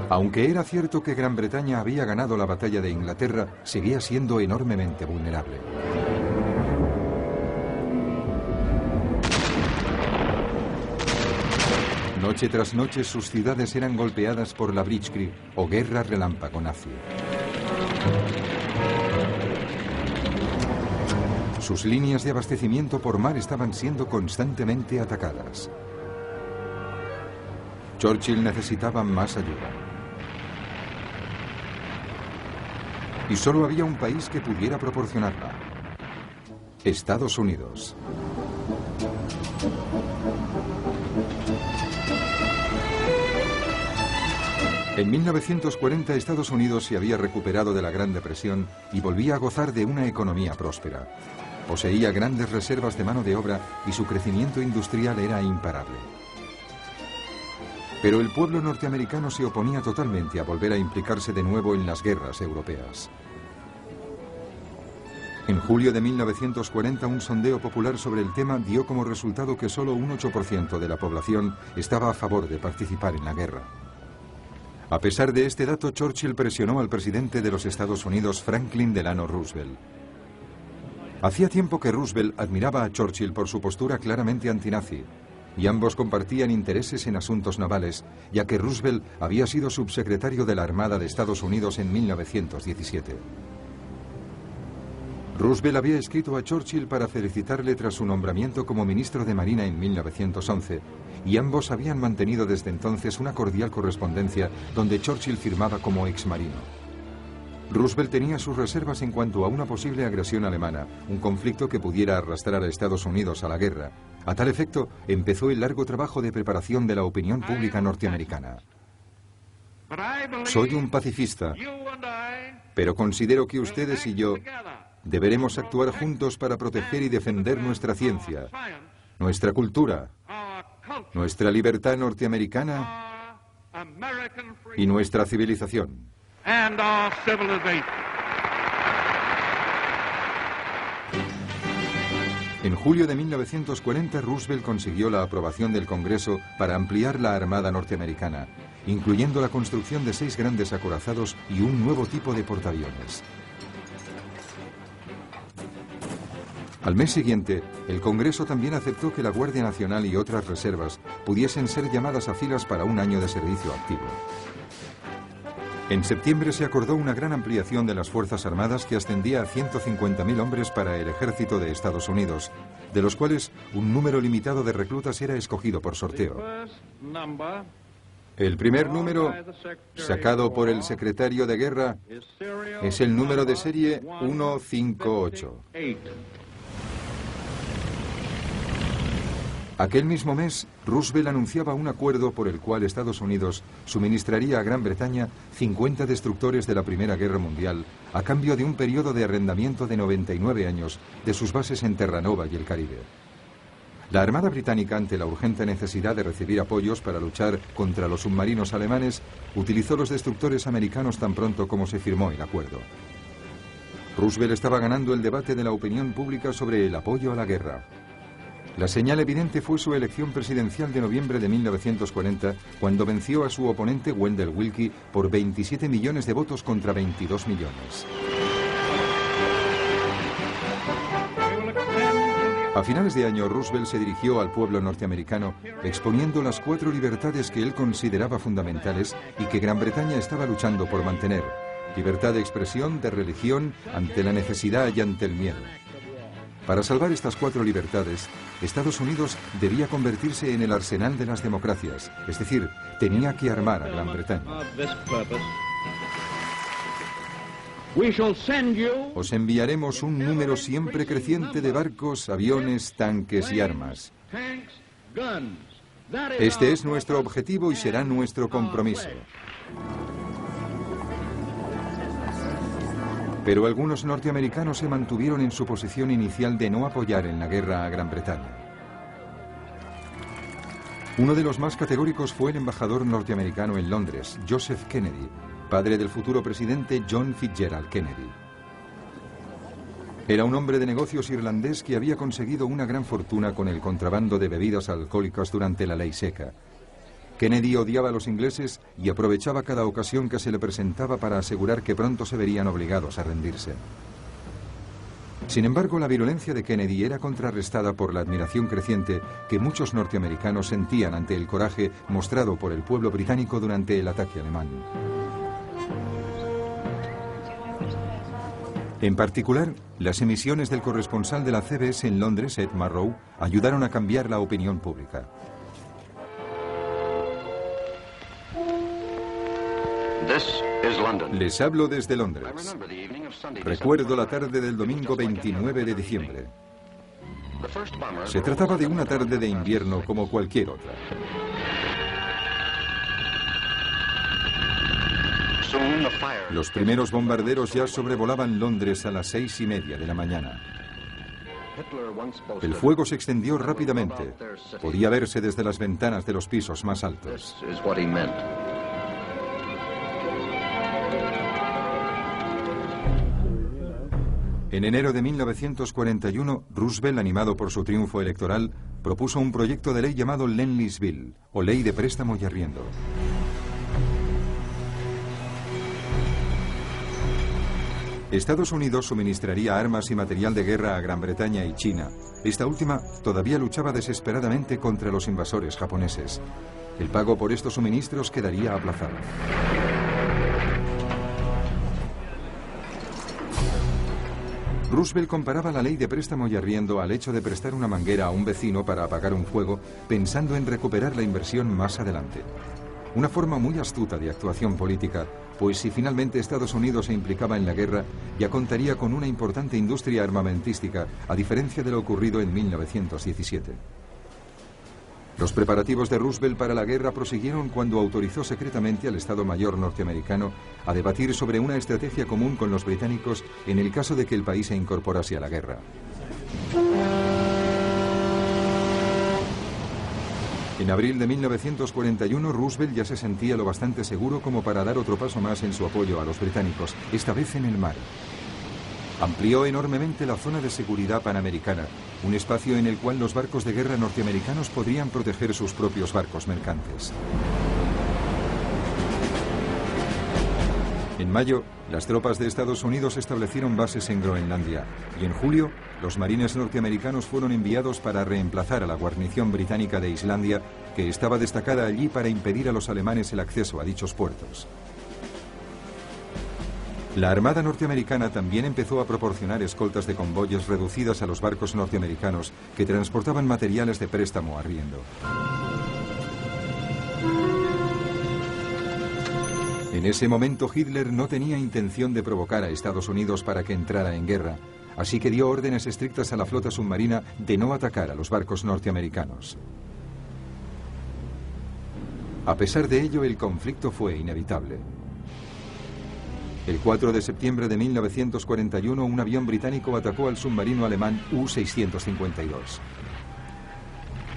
Aunque era cierto que Gran Bretaña había ganado la batalla de Inglaterra, seguía siendo enormemente vulnerable. Noche tras noche sus ciudades eran golpeadas por la Blitzkrieg o guerra relámpago nazi. Sus líneas de abastecimiento por mar estaban siendo constantemente atacadas. Churchill necesitaba más ayuda. Y solo había un país que pudiera proporcionarla: Estados Unidos. En 1940 Estados Unidos se había recuperado de la Gran Depresión y volvía a gozar de una economía próspera. Poseía grandes reservas de mano de obra y su crecimiento industrial era imparable. Pero el pueblo norteamericano se oponía totalmente a volver a implicarse de nuevo en las guerras europeas. En julio de 1940, un sondeo popular sobre el tema dio como resultado que solo un 8% de la población estaba a favor de participar en la guerra. A pesar de este dato, Churchill presionó al presidente de los Estados Unidos, Franklin Delano Roosevelt. Hacía tiempo que Roosevelt admiraba a Churchill por su postura claramente antinazi, y ambos compartían intereses en asuntos navales, ya que Roosevelt había sido subsecretario de la Armada de Estados Unidos en 1917. Roosevelt había escrito a Churchill para felicitarle tras su nombramiento como ministro de Marina en 1911, y ambos habían mantenido desde entonces una cordial correspondencia donde Churchill firmaba como exmarino. Roosevelt tenía sus reservas en cuanto a una posible agresión alemana, un conflicto que pudiera arrastrar a Estados Unidos a la guerra. A tal efecto, empezó el largo trabajo de preparación de la opinión pública norteamericana. Soy un pacifista, pero considero que ustedes y yo deberemos actuar juntos para proteger y defender nuestra ciencia, nuestra cultura, nuestra libertad norteamericana y nuestra civilización. En julio de 1940, Roosevelt consiguió la aprobación del Congreso para ampliar la Armada norteamericana, incluyendo la construcción de 6 grandes acorazados y un nuevo tipo de portaaviones. Al mes siguiente, el Congreso también aceptó que la Guardia Nacional y otras reservas pudiesen ser llamadas a filas para un año de servicio activo. En septiembre se acordó una gran ampliación de las Fuerzas Armadas que ascendía a 150.000 hombres para el ejército de Estados Unidos, de los cuales un número limitado de reclutas era escogido por sorteo. El primer número, sacado por el secretario de Guerra, es el número de serie 158. Aquel mismo mes, Roosevelt anunciaba un acuerdo por el cual Estados Unidos suministraría a Gran Bretaña 50 destructores de la Primera Guerra Mundial a cambio de un periodo de arrendamiento de 99 años de sus bases en Terranova y el Caribe. La Armada británica, ante la urgente necesidad de recibir apoyos para luchar contra los submarinos alemanes, utilizó los destructores americanos tan pronto como se firmó el acuerdo. Roosevelt estaba ganando el debate de la opinión pública sobre el apoyo a la guerra. La señal evidente fue su elección presidencial de noviembre de 1940, cuando venció a su oponente Wendell Willkie por 27 millones de votos contra 22 millones. A finales de año, Roosevelt se dirigió al pueblo norteamericano, exponiendo las 4 libertades que él consideraba fundamentales y que Gran Bretaña estaba luchando por mantener: libertad de expresión, de religión, ante la necesidad y ante el miedo. Para salvar estas 4 libertades, Estados Unidos debía convertirse en el arsenal de las democracias, es decir, tenía que armar a Gran Bretaña. Os enviaremos un número siempre creciente de barcos, aviones, tanques y armas. Este es nuestro objetivo y será nuestro compromiso. Pero algunos norteamericanos se mantuvieron en su posición inicial de no apoyar en la guerra a Gran Bretaña. Uno de los más categóricos fue el embajador norteamericano en Londres, Joseph Kennedy, padre del futuro presidente John Fitzgerald Kennedy. Era un hombre de negocios irlandés que había conseguido una gran fortuna con el contrabando de bebidas alcohólicas durante la ley seca. Kennedy odiaba a los ingleses y aprovechaba cada ocasión que se le presentaba para asegurar que pronto se verían obligados a rendirse. Sin embargo, la virulencia de Kennedy era contrarrestada por la admiración creciente que muchos norteamericanos sentían ante el coraje mostrado por el pueblo británico durante el ataque alemán. En particular, las emisiones del corresponsal de la CBS en Londres, Ed Marrow, ayudaron a cambiar la opinión pública. Les hablo desde Londres. Recuerdo la tarde del domingo 29 de diciembre. Se trataba de una tarde de invierno como cualquier otra. Los primeros bombarderos ya sobrevolaban Londres a las 6:30 de la mañana. El fuego se extendió rápidamente. Podía verse desde las ventanas de los pisos más altos. En enero de 1941, Roosevelt, animado por su triunfo electoral, propuso un proyecto de ley llamado Lend-Lease Bill, o Ley de Préstamo y Arriendo. Estados Unidos suministraría armas y material de guerra a Gran Bretaña y China. Esta última todavía luchaba desesperadamente contra los invasores japoneses. El pago por estos suministros quedaría aplazado. Roosevelt comparaba la ley de préstamo y arriendo al hecho de prestar una manguera a un vecino para apagar un fuego, pensando en recuperar la inversión más adelante. Una forma muy astuta de actuación política, pues si finalmente Estados Unidos se implicaba en la guerra, ya contaría con una importante industria armamentística, a diferencia de lo ocurrido en 1917. Los preparativos de Roosevelt para la guerra prosiguieron cuando autorizó secretamente al Estado Mayor norteamericano a debatir sobre una estrategia común con los británicos en el caso de que el país se incorporase a la guerra. En abril de 1941, Roosevelt ya se sentía lo bastante seguro como para dar otro paso más en su apoyo a los británicos, esta vez en el mar. Amplió enormemente la zona de seguridad panamericana, un espacio en el cual los barcos de guerra norteamericanos podrían proteger sus propios barcos mercantes. En mayo, las tropas de Estados Unidos establecieron bases en Groenlandia y en julio, los marines norteamericanos fueron enviados para reemplazar a la guarnición británica de Islandia, que estaba destacada allí para impedir a los alemanes el acceso a dichos puertos. La Armada norteamericana también empezó a proporcionar escoltas de convoyes reducidas a los barcos norteamericanos que transportaban materiales de préstamo a arriendo. En ese momento Hitler no tenía intención de provocar a Estados Unidos para que entrara en guerra, así que dio órdenes estrictas a la flota submarina de no atacar a los barcos norteamericanos. A pesar de ello, el conflicto fue inevitable. El 4 de septiembre de 1941, un avión británico atacó al submarino alemán U-652.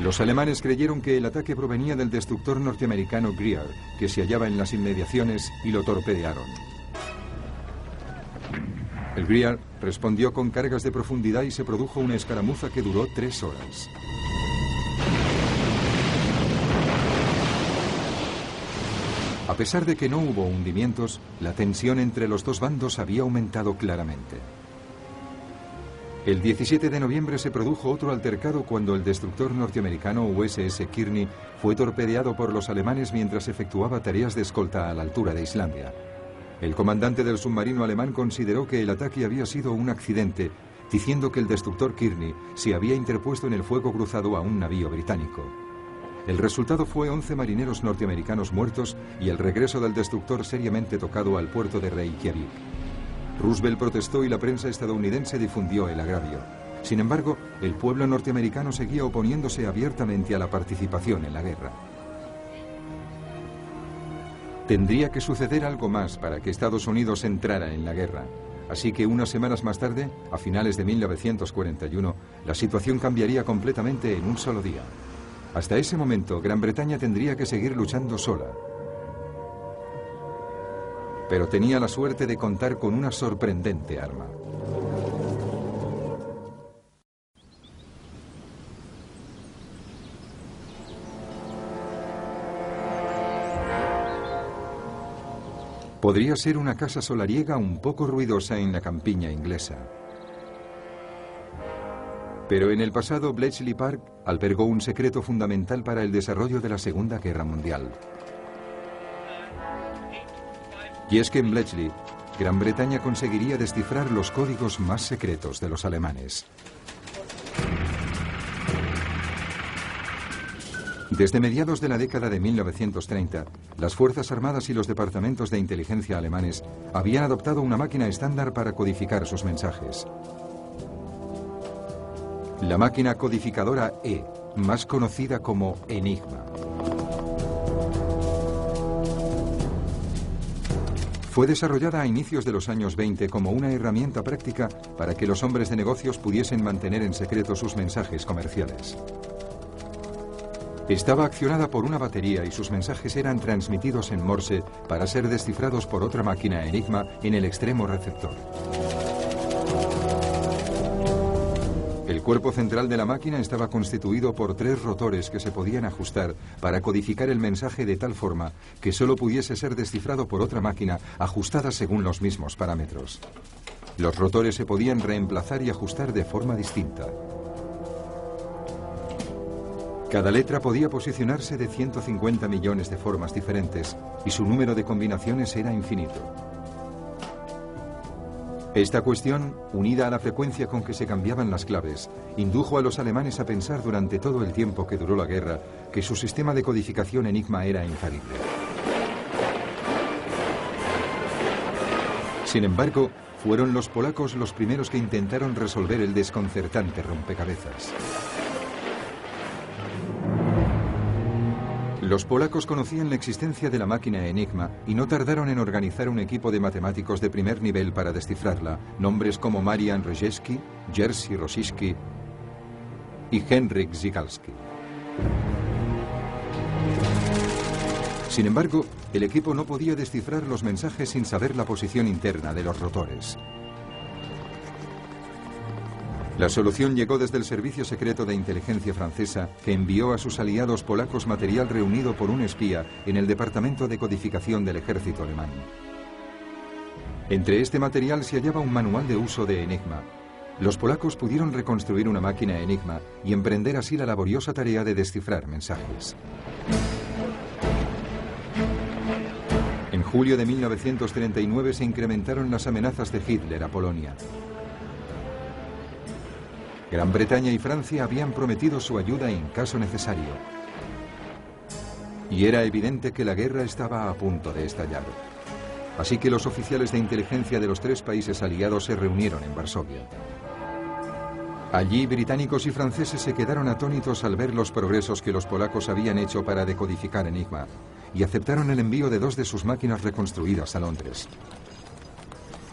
Los alemanes creyeron que el ataque provenía del destructor norteamericano Greer, que se hallaba en las inmediaciones, y lo torpedearon. El Greer respondió con cargas de profundidad y se produjo una escaramuza que duró 3 horas. A pesar de que no hubo hundimientos, la tensión entre los dos bandos había aumentado claramente. El 17 de noviembre se produjo otro altercado cuando el destructor norteamericano USS Kearney fue torpedeado por los alemanes mientras efectuaba tareas de escolta a la altura de Islandia. El comandante del submarino alemán consideró que el ataque había sido un accidente, diciendo que el destructor Kearney se había interpuesto en el fuego cruzado a un navío británico. El resultado fue 11 marineros norteamericanos muertos y el regreso del destructor seriamente tocado al puerto de Reykjavik. Roosevelt protestó y la prensa estadounidense difundió el agravio. Sin embargo, el pueblo norteamericano seguía oponiéndose abiertamente a la participación en la guerra. Tendría que suceder algo más para que Estados Unidos entrara en la guerra. Así que unas semanas más tarde, a finales de 1941, la situación cambiaría completamente en un solo día. Hasta ese momento, Gran Bretaña tendría que seguir luchando sola. Pero tenía la suerte de contar con una sorprendente arma. Podría ser una casa solariega un poco ruidosa en la campiña inglesa. Pero en el pasado, Bletchley Park albergó un secreto fundamental para el desarrollo de la Segunda Guerra Mundial. Y es que en Bletchley, Gran Bretaña conseguiría descifrar los códigos más secretos de los alemanes. Desde mediados de la década de 1930, las Fuerzas Armadas y los departamentos de inteligencia alemanes habían adoptado una máquina estándar para codificar sus mensajes. La máquina codificadora E, más conocida como Enigma. Fue desarrollada a inicios de los años 20 como una herramienta práctica para que los hombres de negocios pudiesen mantener en secreto sus mensajes comerciales. Estaba accionada por una batería y sus mensajes eran transmitidos en Morse para ser descifrados por otra máquina Enigma en el extremo receptor. El cuerpo central de la máquina estaba constituido por 3 rotores que se podían ajustar para codificar el mensaje de tal forma que solo pudiese ser descifrado por otra máquina ajustada según los mismos parámetros. Los rotores se podían reemplazar y ajustar de forma distinta. Cada letra podía posicionarse de 150 millones de formas diferentes y su número de combinaciones era infinito. Esta cuestión, unida a la frecuencia con que se cambiaban las claves, indujo a los alemanes a pensar durante todo el tiempo que duró la guerra que su sistema de codificación Enigma era infalible. Sin embargo, fueron los polacos los primeros que intentaron resolver el desconcertante rompecabezas. Los polacos conocían la existencia de la máquina Enigma y no tardaron en organizar un equipo de matemáticos de primer nivel para descifrarla, nombres como Marian Rejewski, Jerzy Rossicki y Henryk Zygalski. Sin embargo, el equipo no podía descifrar los mensajes sin saber la posición interna de los rotores. La solución llegó desde el Servicio Secreto de Inteligencia francesa, que envió a sus aliados polacos material reunido por un espía en el Departamento de Codificación del Ejército alemán. Entre este material se hallaba un manual de uso de Enigma. Los polacos pudieron reconstruir una máquina Enigma y emprender así la laboriosa tarea de descifrar mensajes. En julio de 1939 se incrementaron las amenazas de Hitler a Polonia. Gran Bretaña y Francia habían prometido su ayuda en caso necesario. Y era evidente que la guerra estaba a punto de estallar. Así que los oficiales de inteligencia de los 3 países aliados se reunieron en Varsovia. Allí, británicos y franceses se quedaron atónitos al ver los progresos que los polacos habían hecho para decodificar Enigma, y aceptaron el envío de 2 de sus máquinas reconstruidas a Londres.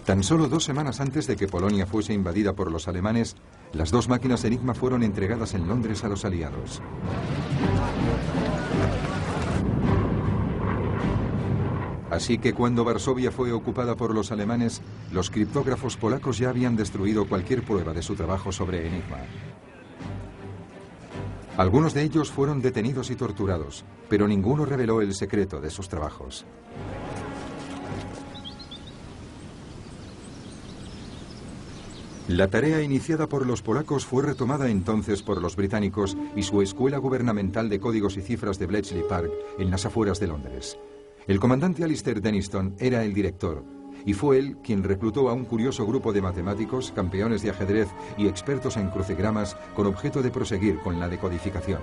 Tan solo 2 semanas antes de que Polonia fuese invadida por los alemanes, las 2 máquinas Enigma fueron entregadas en Londres a los aliados. Así que cuando Varsovia fue ocupada por los alemanes, los criptógrafos polacos ya habían destruido cualquier prueba de su trabajo sobre Enigma. Algunos de ellos fueron detenidos y torturados, pero ninguno reveló el secreto de sus trabajos. La tarea iniciada por los polacos fue retomada entonces por los británicos y su Escuela Gubernamental de Códigos y Cifras de Bletchley Park, en las afueras de Londres. El comandante Alistair Denniston era el director, y fue él quien reclutó a un curioso grupo de matemáticos, campeones de ajedrez y expertos en crucigramas con objeto de proseguir con la decodificación.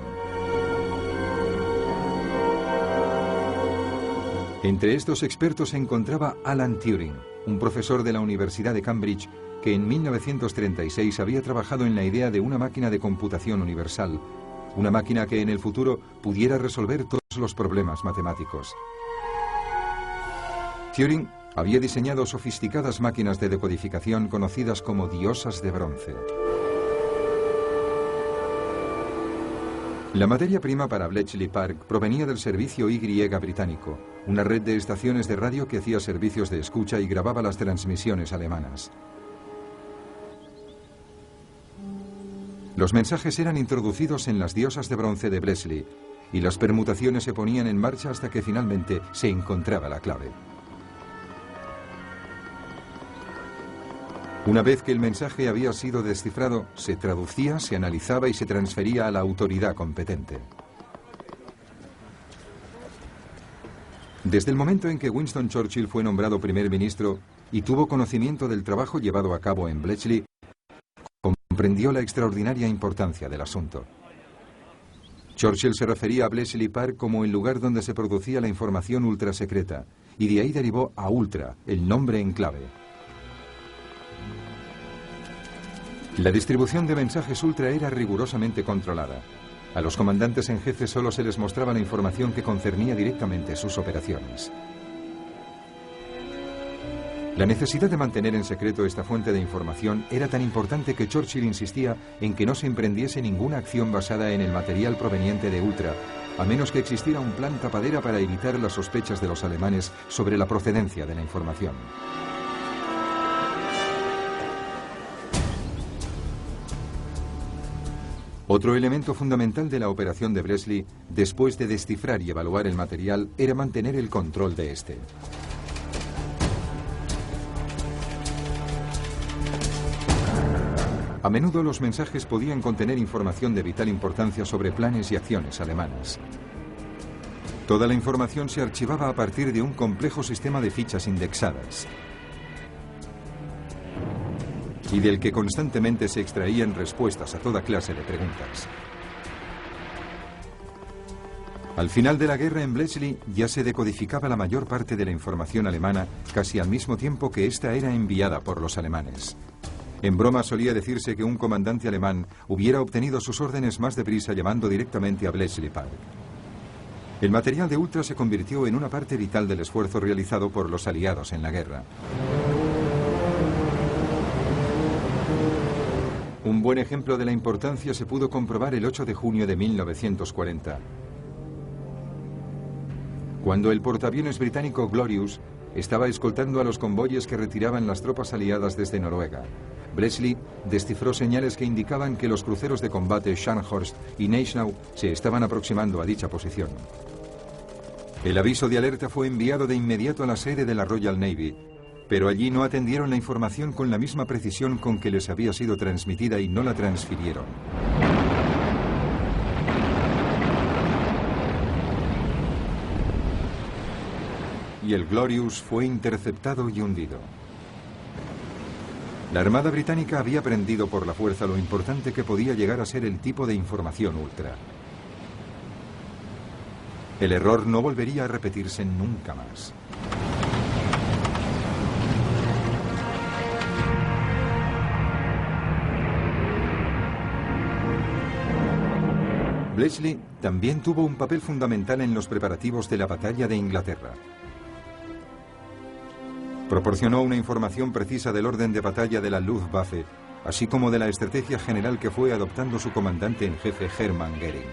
Entre estos expertos se encontraba Alan Turing, un profesor de la Universidad de Cambridge, que en 1936 había trabajado en la idea de una máquina de computación universal, una máquina que en el futuro pudiera resolver todos los problemas matemáticos. Turing había diseñado sofisticadas máquinas de decodificación conocidas como diosas de bronce. La materia prima para Bletchley Park provenía del servicio Y británico, una red de estaciones de radio que hacía servicios de escucha y grababa las transmisiones alemanas. Los mensajes eran introducidos en las diosas de bronce de Bletchley y las permutaciones se ponían en marcha hasta que finalmente se encontraba la clave. Una vez que el mensaje había sido descifrado, se traducía, se analizaba y se transfería a la autoridad competente. Desde el momento en que Winston Churchill fue nombrado primer ministro y tuvo conocimiento del trabajo llevado a cabo en Bletchley, comprendió la extraordinaria importancia del asunto. Churchill se refería a Bletchley Park como el lugar donde se producía la información ultrasecreta, y de ahí derivó a Ultra, el nombre en clave. La distribución de mensajes ultra era rigurosamente controlada. A los comandantes en jefe solo se les mostraba la información que concernía directamente sus operaciones. La necesidad de mantener en secreto esta fuente de información era tan importante que Churchill insistía en que no se emprendiese ninguna acción basada en el material proveniente de Ultra, a menos que existiera un plan tapadera para evitar las sospechas de los alemanes sobre la procedencia de la información. Otro elemento fundamental de la operación de Bletchley, después de descifrar y evaluar el material, era mantener el control de este. A menudo los mensajes podían contener información de vital importancia sobre planes y acciones alemanas. Toda la información se archivaba a partir de un complejo sistema de fichas indexadas, y del que constantemente se extraían respuestas a toda clase de preguntas. Al final de la guerra en Bletchley ya se decodificaba la mayor parte de la información alemana casi al mismo tiempo que ésta era enviada por los alemanes. En broma solía decirse que un comandante alemán hubiera obtenido sus órdenes más deprisa llamando directamente a Bletchley Park. El material de Ultra se convirtió en una parte vital del esfuerzo realizado por los aliados en la guerra. Un buen ejemplo de la importancia se pudo comprobar el 8 de junio de 1940. Cuando el portaaviones británico Glorious estaba escoltando a los convoyes que retiraban las tropas aliadas desde Noruega, Bletchley descifró señales que indicaban que los cruceros de combate Scharnhorst y Gneisenau se estaban aproximando a dicha posición. El aviso de alerta fue enviado de inmediato a la sede de la Royal Navy, pero allí no atendieron la información con la misma precisión con que les había sido transmitida y no la transfirieron. Y el Glorious fue interceptado y hundido. La Armada Británica había aprendido por la fuerza lo importante que podía llegar a ser el tipo de información ultra. El error no volvería a repetirse nunca más. Bletchley también tuvo un papel fundamental en los preparativos de la batalla de Inglaterra. Proporcionó una información precisa del orden de batalla de la Luftwaffe, así como de la estrategia general que fue adoptando su comandante en jefe Hermann Göring.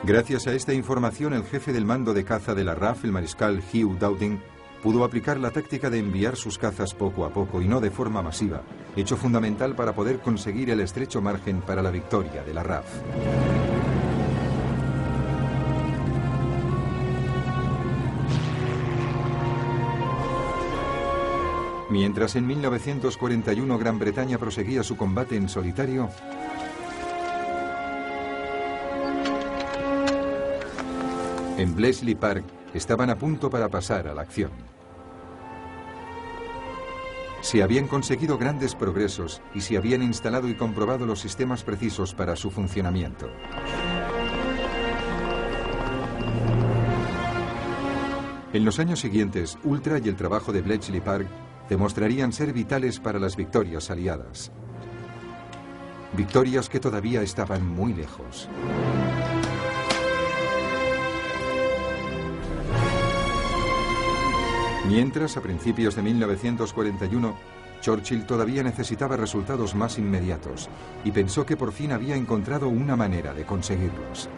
Gracias a esta información, el jefe del mando de caza de la RAF, el mariscal Hugh Dowding, pudo aplicar la táctica de enviar sus cazas poco a poco y no de forma masiva, hecho fundamental para poder conseguir el estrecho margen para la victoria de la RAF. Mientras en 1941 Gran Bretaña proseguía su combate en solitario, en Bletchley Park estaban a punto para pasar a la acción. Se habían conseguido grandes progresos y se habían instalado y comprobado los sistemas precisos para su funcionamiento. En los años siguientes, Ultra y el trabajo de Bletchley Park demostrarían ser vitales para las victorias aliadas. Victorias que todavía estaban muy lejos. Mientras, a principios de 1941, Churchill todavía necesitaba resultados más inmediatos y pensó que por fin había encontrado una manera de conseguirlos.